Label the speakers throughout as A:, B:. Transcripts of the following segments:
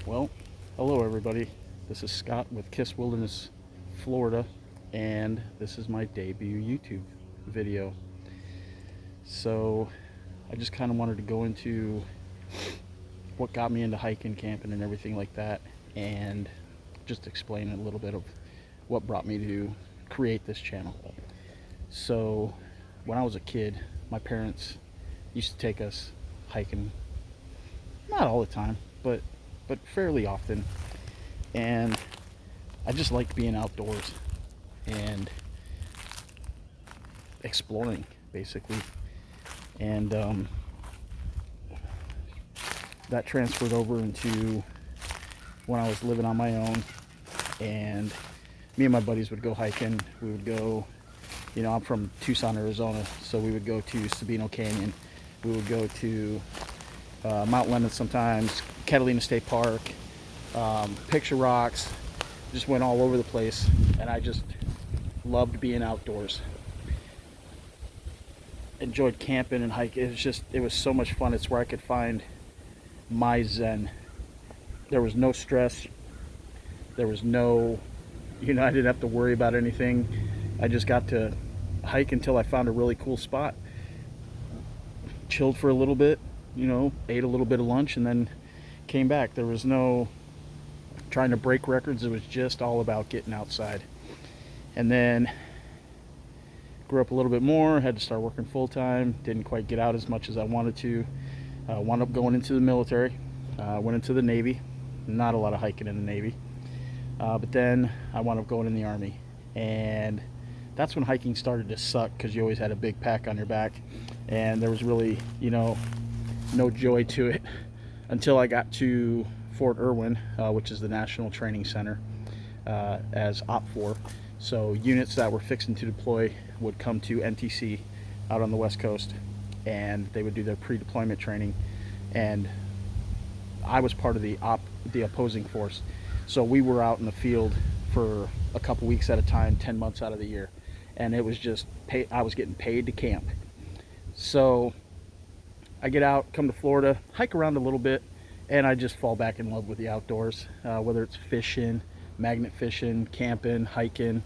A: Well, hello everybody. This is Scott with Kiss Wilderness, Florida, and this is my debut YouTube video. So, I just kind of wanted to go into what got me into hiking, camping, and everything like that, and just explain a little bit of what brought me to create this channel. So, when I was a kid, my parents used to take us hiking, not all the time, but fairly often, and I just liked being outdoors and exploring, basically. And that transferred over into when I was living on my own, and me and my buddies would go hiking. We would go, I'm from Tucson, Arizona, so we would go to Sabino Canyon. We would go to Mount Lemmon sometimes, Catalina State Park, Picture Rocks. Just went all over the place, and I just loved being outdoors. Enjoyed camping and hiking. It was so much fun. It's where I could find my zen. There was no stress. There was no, I didn't have to worry about anything. I just got to hike until I found a really cool spot. Chilled for a little bit, ate a little bit of lunch, and then came back. There was no trying to break records. It was just all about getting outside. And then grew up a little bit more, had to start working full-time, didn't quite get out as much as I wanted to. Wound up going into the military, went into the Navy. Not a lot of hiking in the Navy, but then I wound up going in the Army, and that's when hiking started to suck, because you always had a big pack on your back, and there was really no joy to it until I got to Fort Irwin, which is the National Training Center, as OPFOR. So units that were fixing to deploy would come to NTC out on the West Coast, and they would do their pre-deployment training, and I was part of the opposing force. So we were out in the field for a couple weeks at a time, 10 months out of the year, and it was just I was getting paid to camp. So I get out, come to Florida, hike around a little bit, and I just fall back in love with the outdoors, whether it's fishing, magnet fishing, camping, hiking.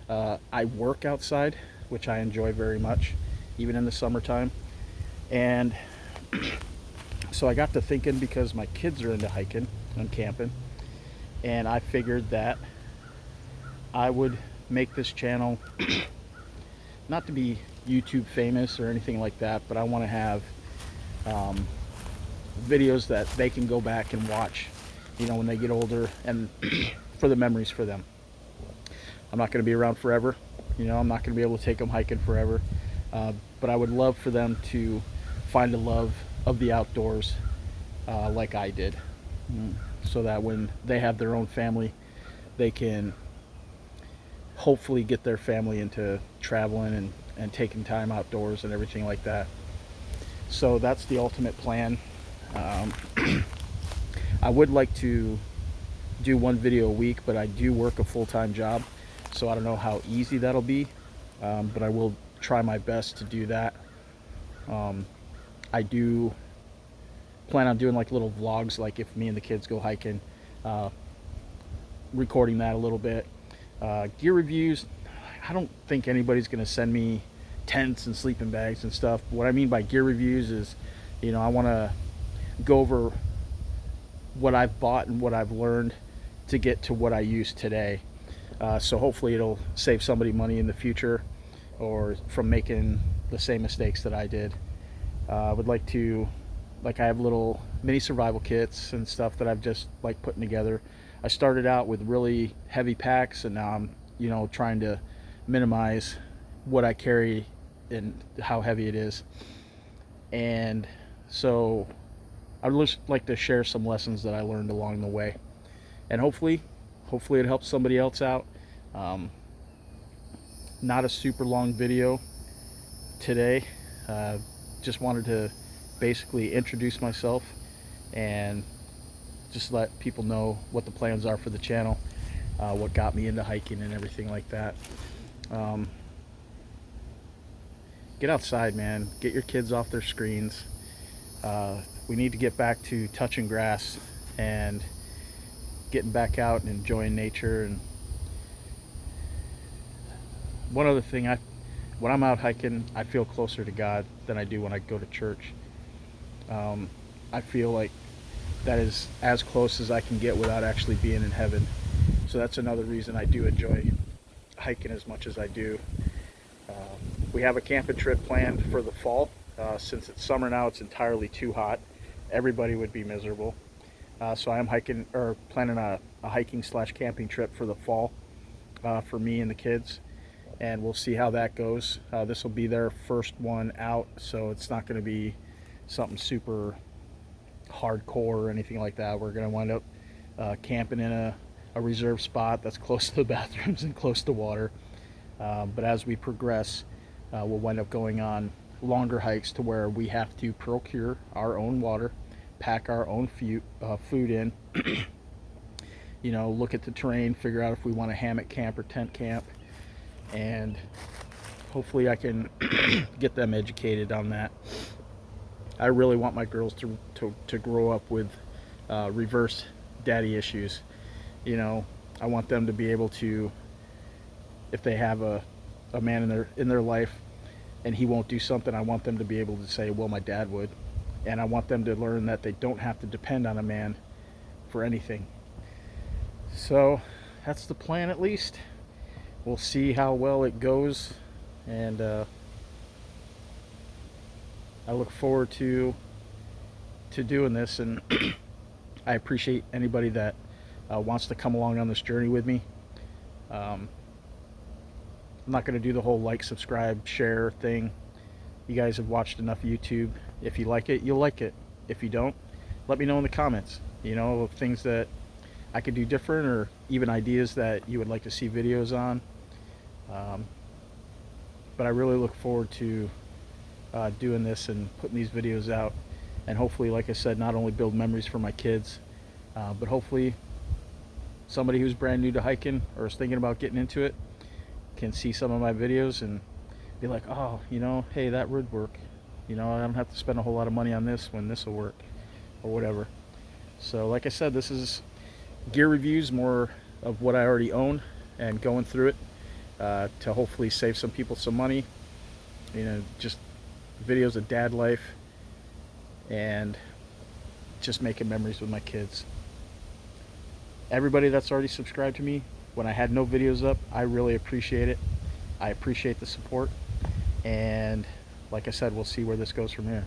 A: I work outside, which I enjoy very much, even in the summertime. And so I got to thinking, because my kids are into hiking and camping, and I figured that I would make this channel not to be YouTube famous or anything like that, but I want to have videos that they can go back and watch, when they get older, and for the memories for them. I'm not going to be around forever, I'm not going to be able to take them hiking forever, but I would love for them to find a love of the outdoors like I did, so that when they have their own family, they can hopefully get their family into traveling and taking time outdoors and everything like that. So that's the ultimate plan. I would like to do one video a week, but I do work a full-time job, so I don't know how easy that'll be, but I will try my best to do that. I do plan on doing like little vlogs, like if me and the kids go hiking, recording that a little bit. Gear reviews, I don't think anybody's going to send me tents and sleeping bags and stuff. What I mean by gear reviews is, I want to go over what I've bought and what I've learned to get to what I use today. So hopefully it'll save somebody money in the future, or from making the same mistakes that I did. I would like to, I have little mini survival kits and stuff that I've just putting together. I started out with really heavy packs, and now I'm trying to minimize what I carry and how heavy it is. And so I would just like to share some lessons that I learned along the way, and hopefully it helps somebody else out. Not a super long video today. Just wanted to basically introduce myself and just let people know what the plans are for the channel, what got me into hiking and everything like that. Get outside, man. Get your kids off their screens. We need to get back to touching grass and getting back out and enjoying nature. And one other thing, when I'm out hiking, I feel closer to God than I do when I go to church. I feel like that is as close as I can get without actually being in heaven. So that's another reason I do enjoy hiking as much as I do. We have a camping trip planned for the fall. Since it's summer now, it's entirely too hot. Everybody would be miserable. So I am planning a hiking / camping trip for the fall for me and the kids, and we'll see how that goes. This will be their first one out, so it's not going to be something super hardcore or anything like that. We're going to wind up camping in a reserved spot that's close to the bathrooms and close to water. But as we progress, we'll wind up going on longer hikes to where we have to procure our own water, pack our own food in, look at the terrain, figure out if we want a hammock camp or tent camp, and hopefully I can get them educated on that. I really want my girls to grow up with reverse daddy issues. I want them to be able to, if they have a man in their life and he won't do something, I want them to be able to say, well, my dad would. And I want them to learn that they don't have to depend on a man for anything. So that's the plan, at least. We'll see how well it goes, and I look forward to doing this. And I appreciate anybody that wants to come along on this journey with me. I'm not going to do the whole like, subscribe, share thing. You guys have watched enough YouTube. If you like it, you'll like it. If you don't, let me know in the comments, of things that I could do different, or even ideas that you would like to see videos on. But I really look forward to doing this and putting these videos out, and hopefully, like I said, not only build memories for my kids, but hopefully somebody who's brand new to hiking or is thinking about getting into it can see some of my videos and be like, oh, hey, that would work. I don't have to spend a whole lot of money on this when this will work, or whatever. So like I said, this is gear reviews, more of what I already own, and going through it to hopefully save some people some money. Just videos of dad life and just making memories with my kids. Everybody that's already subscribed to me when I had no videos up, I really appreciate it. I appreciate the support, and like I said, we'll see where this goes from here.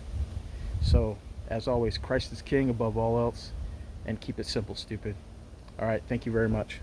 A: So as always, Christ is king above all else, and keep it simple, stupid. All right, thank you very much.